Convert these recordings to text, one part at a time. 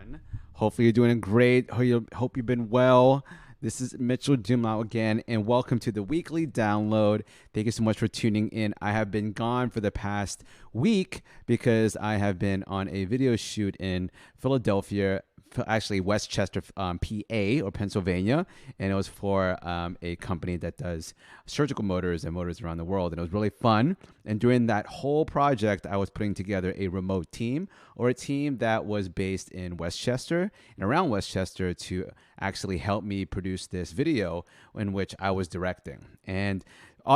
everyone. Hopefully you're doing great. Hope you've been well. This is Mitchell Jumlau again, and welcome to the weekly download. Thank you so much for tuning in. I have been gone for the past week because I have been on a video shoot in Philadelphia, actually Westchester, PA or Pennsylvania, and it was for a company that does surgical motors and motors around the world, and it was really fun. And during that whole project, I was putting together a remote team or a team that was based in Westchester and around Westchester to actually help me produce this video in which I was directing. And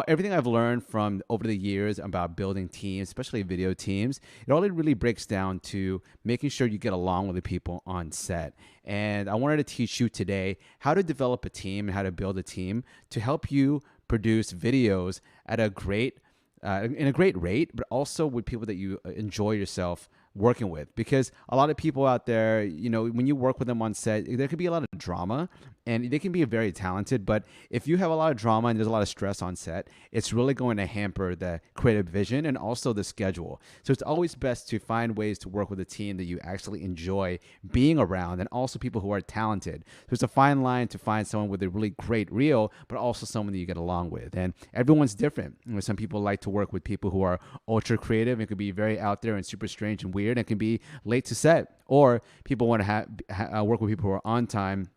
everything I've learned from over the years about building teams, especially video teams, it all really breaks down to making sure you get along with the people on set. And I wanted to teach you today how to develop a team and how to build a team to help you produce videos at a great in a great rate, but also with people that you enjoy yourself working with. Because a lot of people out there, when you work with them on set, there could be a lot of drama and they can be very talented. But if you have a lot of drama and there's a lot of stress on set, it's really going to hamper the creative vision and also the schedule. So it's always best to find ways to work with a team that you actually enjoy being around and also people who are talented. So it's a fine line to find someone with a really great reel, but also someone that you get along with. And everyone's different. Some people like to work with people who are ultra creative and could be very out there and super strange and weird and can be late to set. Or people want to work with people who are on time,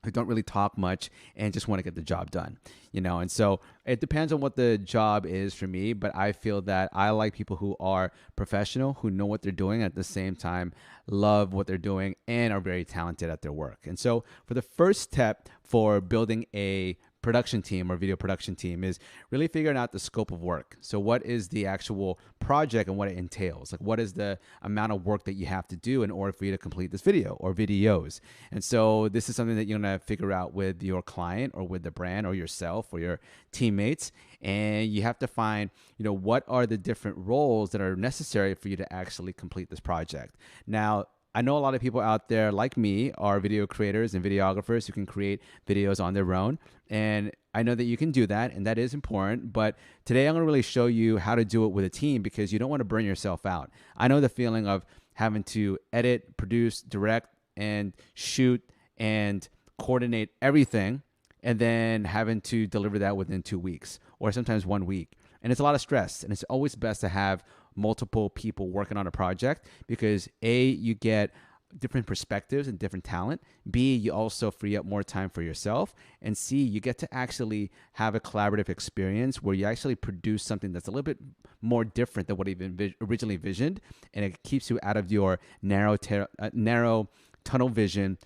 who don't really talk much and just want to get the job done, and so it depends on what the job is for me, but I feel that I like people who are professional, who know what they're doing, at the same time love what they're doing and are very talented at their work. And so for the first step for building a production team or video production team is really figuring out the scope of work. So what is the actual project and what it entails? Like, what is the amount of work that you have to do in order for you to complete this video or videos? And so this is something that you're going to figure out with your client or with the brand or yourself or your teammates. And you have to find, what are the different roles that are necessary for you to actually complete this project. Now, I know a lot of people out there like me are video creators and videographers who can create videos on their own. And I know that you can do that, and that is important. But today I'm going to really show you how to do it with a team, because you don't want to burn yourself out. I know the feeling of having to edit, produce, direct, and shoot and coordinate everything, and then having to deliver that within 2 weeks or sometimes 1 week. And it's a lot of stress, and it's always best to have multiple people working on a project, because A, you get different perspectives and different talent. B, you also free up more time for yourself. And C, you get to actually have a collaborative experience where you actually produce something that's a little bit more different than what you originally envisioned. And it keeps you out of your narrow tunnel vision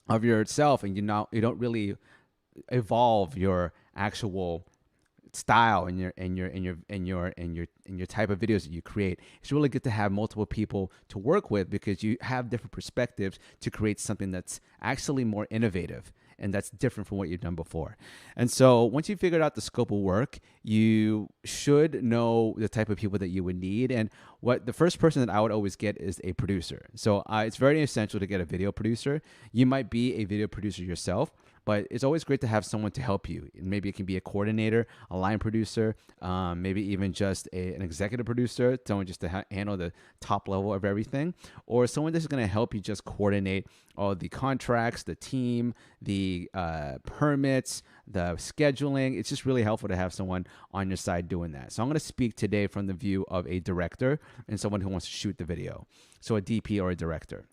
of yourself, and you don't really evolve your actual style and your type of videos that you create. It's really good to have multiple people to work with, because you have different perspectives to create something that's actually more innovative and that's different from what you've done before. And so once you figured out the scope of work, you should know the type of people that you would need. And what the first person that I would always get is a producer. So it's very essential to get a video producer. You might be a video producer yourself, but it's always great to have someone to help you. Maybe it can be a coordinator, a line producer, maybe even just an executive producer, someone just to handle the top level of everything, or someone that's going to help you just coordinate all the contracts, the team, the permits, the scheduling. It's just really helpful to have someone on your side doing that. So I'm going to speak today from the view of a director and someone who wants to shoot the video. So a DP or a director.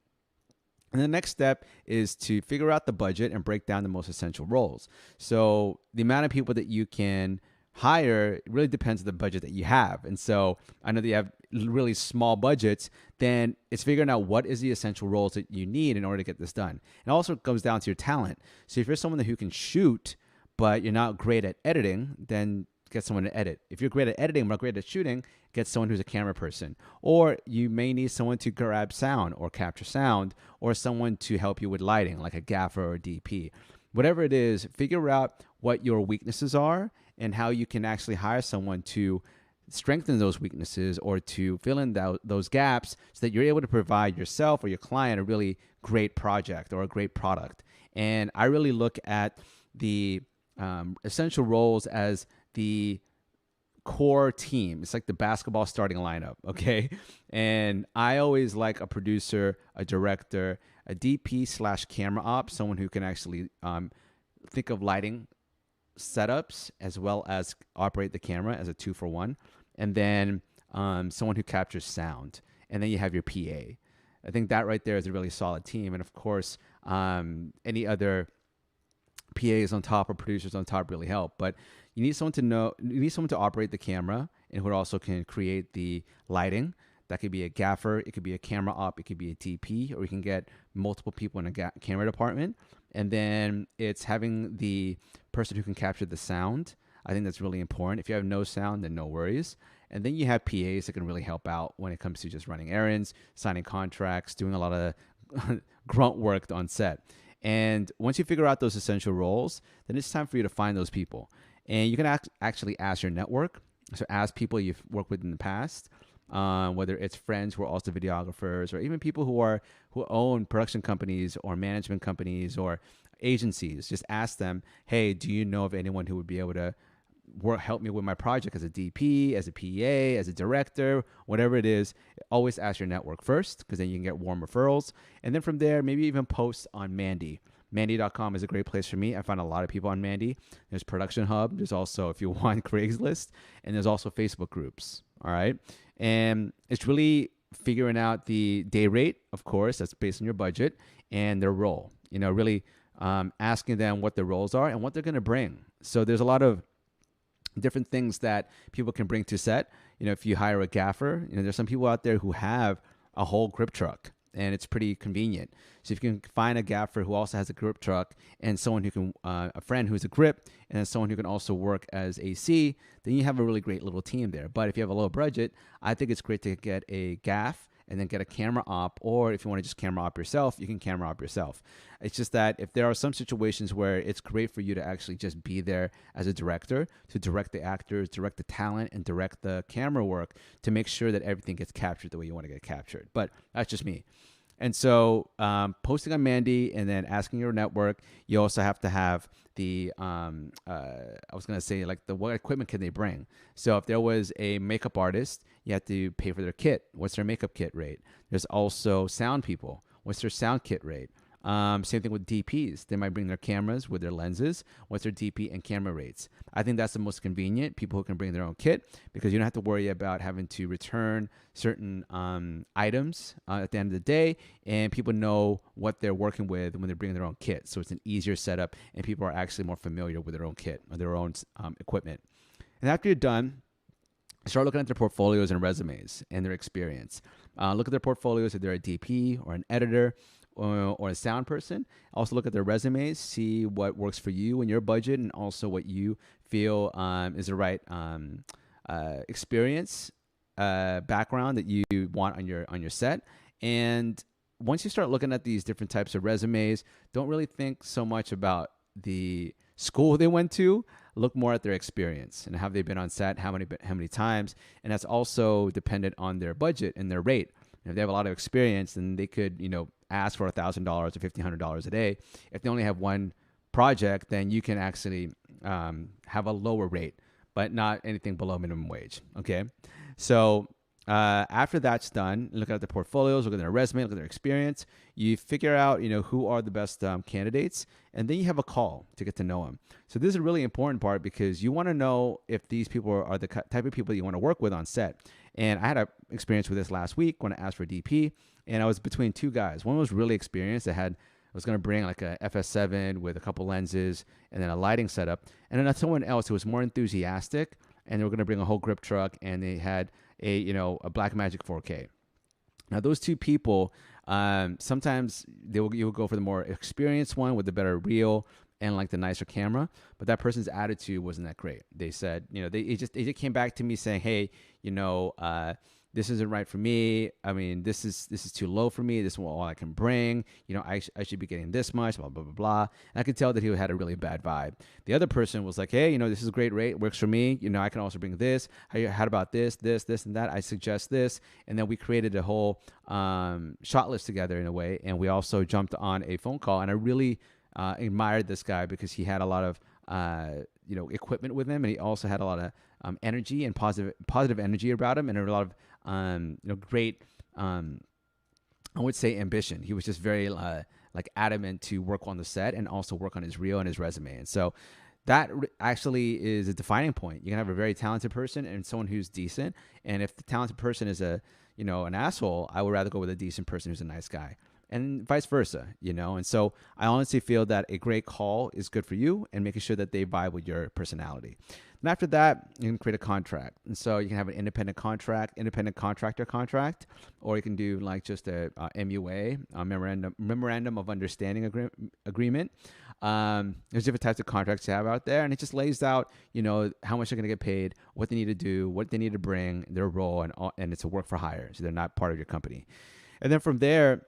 And the next step is to figure out the budget and break down the most essential roles. So the amount of people that you can hire really depends on the budget that you have. And so I know that you have really small budgets, then it's figuring out what is the essential roles that you need in order to get this done. It also comes down to your talent. So if you're someone who can shoot, but you're not great at editing, then get someone to edit. If you're great at editing but not great at shooting, get someone who's a camera person. Or you may need someone to grab sound or capture sound, or someone to help you with lighting, like a gaffer or a DP. Whatever it is, figure out what your weaknesses are and how you can actually hire someone to strengthen those weaknesses or to fill in those gaps, so that you're able to provide yourself or your client a really great project or a great product. And I really look at the essential roles as the core team. It's like the basketball starting lineup, okay? And I always like a producer, a director, a DP slash camera op, someone who can actually think of lighting setups as well as operate the camera as a 2-for-1, and then someone who captures sound, and then you have your PA. I think that right there is a really solid team, and of course, any other PAs on top or producers on top really help. But you need someone to operate the camera and who also can create the lighting. That could be a gaffer, it could be a camera op, it could be a DP, or you can get multiple people in a camera department. And then it's having the person who can capture the sound. I think that's really important. If you have no sound, then no worries. And then you have PAs that can really help out when it comes to just running errands, signing contracts, doing a lot of grunt work on set. And once you figure out those essential roles, then it's time for you to find those people. And you can actually ask your network. So ask people you've worked with in the past, whether it's friends who are also videographers, or even people who own production companies or management companies or agencies. Just ask them, hey, do you know of anyone who would be able to help me with my project as a DP, as a PA, as a director, whatever it is. Always ask your network first, because then you can get warm referrals. And then from there, maybe even post on Mandy. Mandy.com is a great place for me. I find a lot of people on Mandy. There's Production Hub. There's also, if you want, Craigslist. And there's also Facebook groups. All right. And it's really figuring out the day rate, of course, that's based on your budget, and their role. Really asking them what their roles are and what they're going to bring. So there's a lot of different things that people can bring to set. If you hire a gaffer, there's some people out there who have a whole grip truck, and it's pretty convenient. So if you can find a gaffer who also has a grip truck, and someone who can, a friend who's a grip, and then someone who can also work as AC, then you have a really great little team there. But if you have a low budget, I think it's great to get a gaff and then get a camera op, or if you want to just camera op yourself, you can camera op yourself. It's just that if there are some situations where it's great for you to actually just be there as a director, to direct the actors, direct the talent, and direct the camera work to make sure that everything gets captured the way you want to get captured. But that's just me. And so posting on Mandy and then asking your network, you also have to have the, I was going to say, like, what equipment can they bring? So if there was a makeup artist, you have to pay for their kit. What's their makeup kit rate? There's also sound people. What's their sound kit rate? Same thing with DPs. They might bring their cameras with their lenses. What's their DP and camera rates? I think that's the most convenient, people who can bring their own kit, because you don't have to worry about having to return certain items at the end of the day, and people know what they're working with when they're bringing their own kit. So it's an easier setup, and people are actually more familiar with their own kit or their own equipment. And after you're done, start looking at their portfolios and resumes and their experience. Look at their portfolios if they're a DP or an editor or a sound person. Also look at their resumes, see what works for you and your budget, and also what you feel is the right experience, background that you want on your set. And once you start looking at these different types of resumes, don't really think so much about the school they went to. Look more at their experience and have they been on set, how many times, and that's also dependent on their budget and their rate. If they have a lot of experience, then they could, ask for $1,000 or $1,500 a day. If they only have one project, then you can actually have a lower rate, but not anything below minimum wage. Okay, so after that's done, look at the portfolios, look at their resume, look at their experience. You figure out, who are the best candidates, and then you have a call to get to know them. So this is a really important part, because you want to know if these people are the type of people you want to work with on set. And I had an experience with this last week when I asked for a DP, and I was between two guys. One was really experienced. I was going to bring like a FS7 with a couple lenses and then a lighting setup. And then someone else who was more enthusiastic, and they were going to bring a whole grip truck, and they had a Blackmagic 4K. Now those two people, sometimes you will go for the more experienced one with the better reel and like the nicer camera, but that person's attitude wasn't that great. They said, they just came back to me saying, hey, this isn't right for me. I mean, this is too low for me. This is all I can bring. I should be getting this much, blah, blah, blah, blah. And I could tell that he had a really bad vibe. The other person was like, hey, this is a great rate, works for me. I can also bring this. How about this, and that? I suggest this. And then we created a whole shot list together in a way. And we also jumped on a phone call. And I really admired this guy, because he had a lot of equipment with him, and he also had a lot of energy and positive energy about him, and a lot of great I would say ambition. He was just very like adamant to work on the set and also work on his reel and his resume. And so that actually is a defining point. You can have a very talented person and someone who's decent. And if the talented person is an asshole, I would rather go with a decent person who's a nice guy. And vice versa. And so I honestly feel that a great call is good for you and making sure that they vibe with your personality. And after that, you can create a contract. And so you can have an independent contractor contract, or you can do like just a MUA, memorandum of understanding agreement. There's different types of contracts you have out there, and it just lays out, how much they're going to get paid, what they need to do, what they need to bring, their role, and it's a work for hire. So they're not part of your company. And then from there,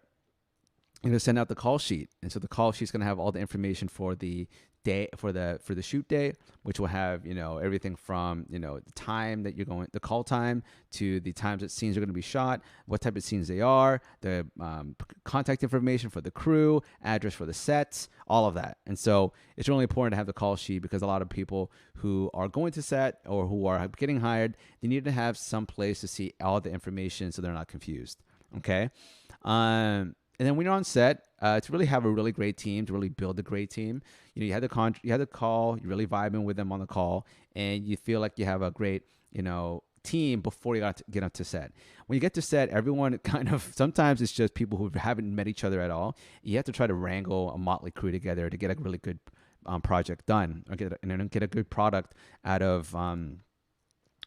send out the call sheet. And so the call sheet's going to have all the information for the day, for the shoot day, which will have, everything from, the time that you're going, the call time, to the times that scenes are going to be shot, what type of scenes they are, the contact information for the crew, address for the sets, all of that. And so it's really important to have the call sheet, because a lot of people who are going to set or who are getting hired, they need to have some place to see all the information so they're not confused. Okay. And then when you're on set, to really have a really great team, to really build a great team, you had the call, you're really vibing with them on the call, and you feel like you have a great, team before you get up to set. When you get to set, everyone kind of, sometimes it's just people who haven't met each other at all. You have to try to wrangle a motley crew together to get a really good project done, or get a good product out of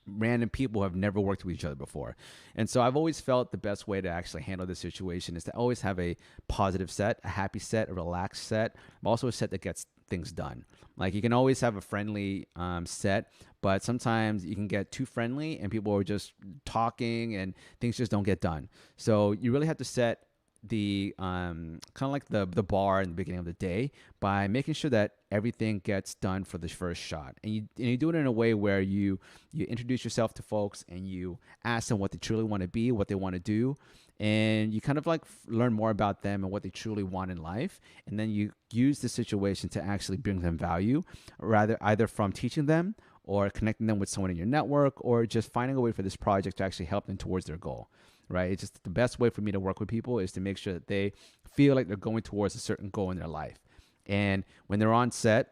random people who have never worked with each other before. And so I've always felt the best way to actually handle this situation is to always have a positive set, a happy set, a relaxed set, but also a set that gets things done. Like, you can always have a friendly set, but sometimes you can get too friendly and people are just talking and things just don't get done. So you really have to set the kind of like the bar in the beginning of the day by making sure that everything gets done for the first shot, and you do it in a way where you introduce yourself to folks and you ask them what they truly want to be, what they want to do, and you kind of like learn more about them and what they truly want in life, and then you use the situation to actually bring them value, rather either from teaching them or connecting them with someone in your network, or just finding a way for this project to actually help them towards their goal. Right? It's just the best way for me to work with people is to make sure that they feel like they're going towards a certain goal in their life. And when they're on set,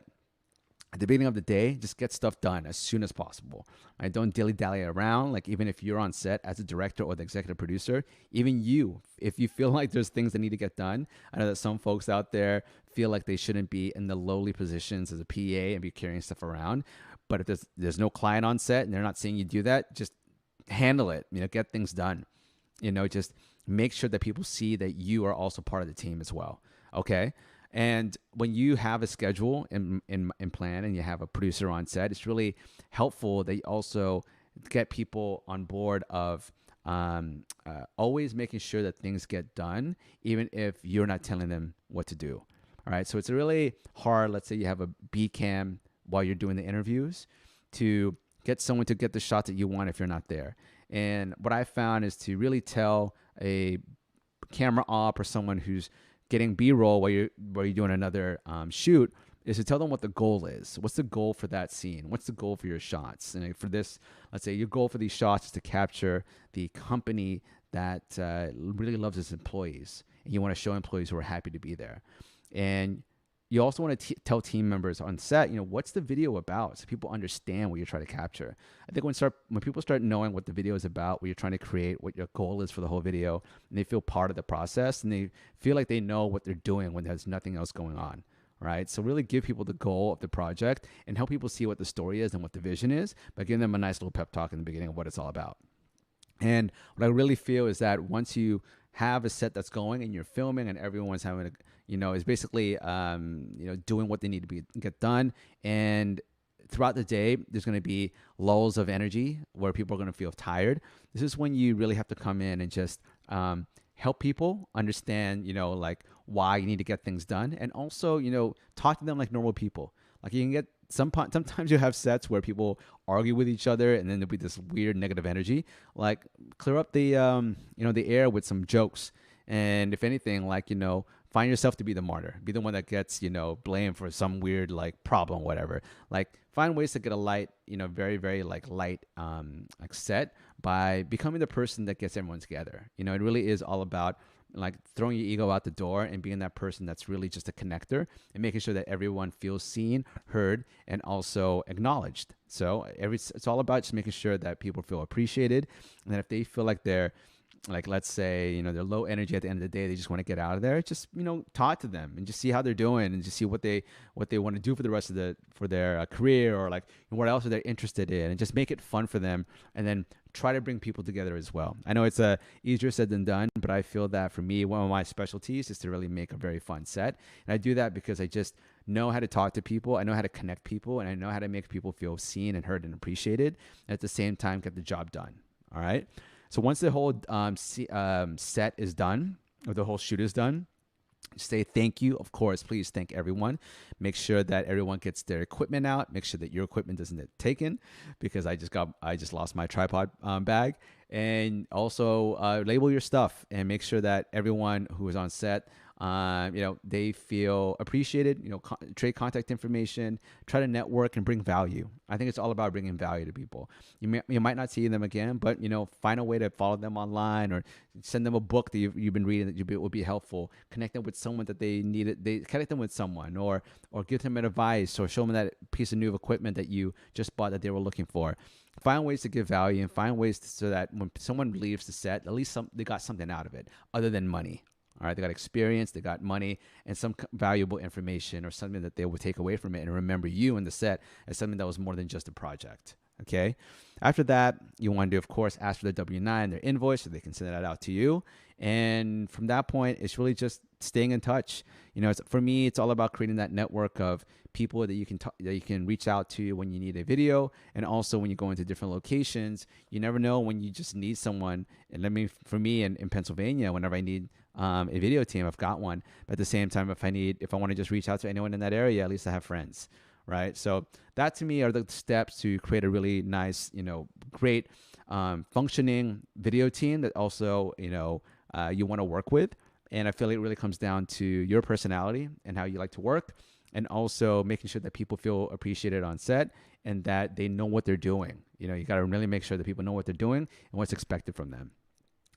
at the beginning of the day, just get stuff done as soon as possible. Right? Don't dilly-dally around. Like, even if you're on set as a director or the executive producer, even you, if you feel like there's things that need to get done, I know that some folks out there feel like they shouldn't be in the lowly positions as a PA and be carrying stuff around. But if there's no client on set and they're not seeing you do that, just handle it. Get things done. Just make sure that people see that you are also part of the team as well. Okay. And when you have a schedule in plan and you have a producer on set, it's really helpful that you also get people on board of always making sure that things get done, even if you're not telling them what to do. All right. So it's really hard. Let's say you have a B cam while you're doing the interviews, to get someone to get the shot that you want if you're not there. And what I found is to really tell a camera op or someone who's getting B-roll while you're doing another shoot, is to tell them what the goal is. What's the goal for that scene? What's the goal for your shots? And for this, let's say your goal for these shots is to capture the company that really loves its employees, and you want to show employees who are happy to be there. And you also want to tell team members on set, what's the video about, so people understand what you're trying to capture. I think when people start knowing what the video is about, what you're trying to create, what your goal is for the whole video, and they feel part of the process, and they feel like they know what they're doing when there's nothing else going on, right? So really give people the goal of the project and help people see what the story is and what the vision is, by giving them a nice little pep talk in the beginning of what it's all about. And what I really feel is that once you have a set that's going and you're filming and everyone's having is basically, doing what they need to get done. And throughout the day, there's going to be lulls of energy where people are going to feel tired. This is when you really have to come in and just help people understand, like why you need to get things done. And also, talk to them like normal people. Like, you can get sometimes you have sets where people argue with each other, and then there'll be this weird negative energy. Like, clear up the the air with some jokes And if anything, like, find yourself to be the martyr, be the one that gets, blamed for some weird like problem, whatever. Like find ways to get a light, very, very like light, like set by becoming the person that gets everyone together. It really is all about like throwing your ego out the door and being that person that's really just a connector and making sure that everyone feels seen, heard, and also acknowledged. So it's all about just making sure that people feel appreciated, and that if they feel like they're like, let's say, they're low energy at the end of the day, they just want to get out of there, just, talk to them and just see how they're doing and just see what they want to do for the rest of for their career, or like what else are they interested in, and just make it fun for them, and then try to bring people together as well. I know it's easier said than done, but I feel that for me, one of my specialties is to really make a very fun set. And I do that because I just know how to talk to people, I know how to connect people, and I know how to make people feel seen and heard and appreciated, and at the same time get the job done. All right. So once the whole set is done, or the whole shoot is done, say thank you. Of course, please thank everyone. Make sure that everyone gets their equipment out. Make sure that your equipment doesn't get taken, because I just lost my tripod bag. And also label your stuff and make sure that everyone who is on set, they feel appreciated. Trade contact information, try to network and bring value. I think it's all about bringing value to people. You might not see them again, but find a way to follow them online, or send them a book that you've been reading that would be helpful. Connect them with someone that they needed. They connect them with someone, or give them advice, or show them that piece of new equipment that you just bought that they were looking for. Find ways to give value, and find ways so that when someone leaves the set, at least they got something out of it other than money. All right, they got experience, they got money, and some valuable information, or something that they would take away from it and remember you in the set as something that was more than just a project. Okay. After that, you want to, of course, ask for their W-9, their invoice, so they can send that out to you. And from that point, it's really just staying in touch. For me, it's all about creating that network of people that you can reach out to when you need a video, and also when you go into different locations. You never know when you just need someone. And for me in Pennsylvania, whenever I need a video team, I've got one. But at the same time, if I want to just reach out to anyone in that area, at least I have friends. Right. So that to me are the steps to create a really nice, great functioning video team that also, you want to work with. And I feel it really comes down to your personality and how you like to work, and also making sure that people feel appreciated on set and that they know what they're doing. You got to really make sure that people know what they're doing and what's expected from them.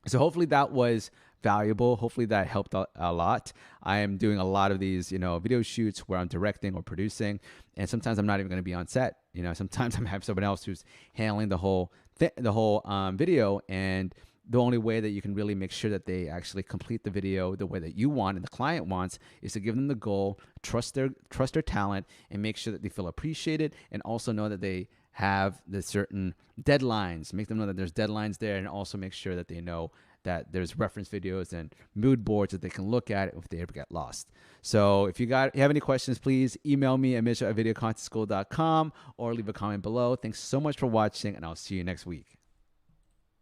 So hopefully that was valuable. Hopefully that helped a lot. I am doing a lot of these, video shoots where I'm directing or producing, and sometimes I'm not even going to be on set. Sometimes I'm having someone else who's handling the whole video, and the only way that you can really make sure that they actually complete the video the way that you want and the client wants is to give them the goal, trust their talent, and make sure that they feel appreciated, and also know that they have the certain deadlines. Make them know that there's deadlines there, and also make sure that they know that there's reference videos and mood boards that they can look at if they ever get lost. So if you have any questions, please email me at mitchell@videocontentschool.com or leave a comment below. Thanks so much for watching, and I'll see you next week.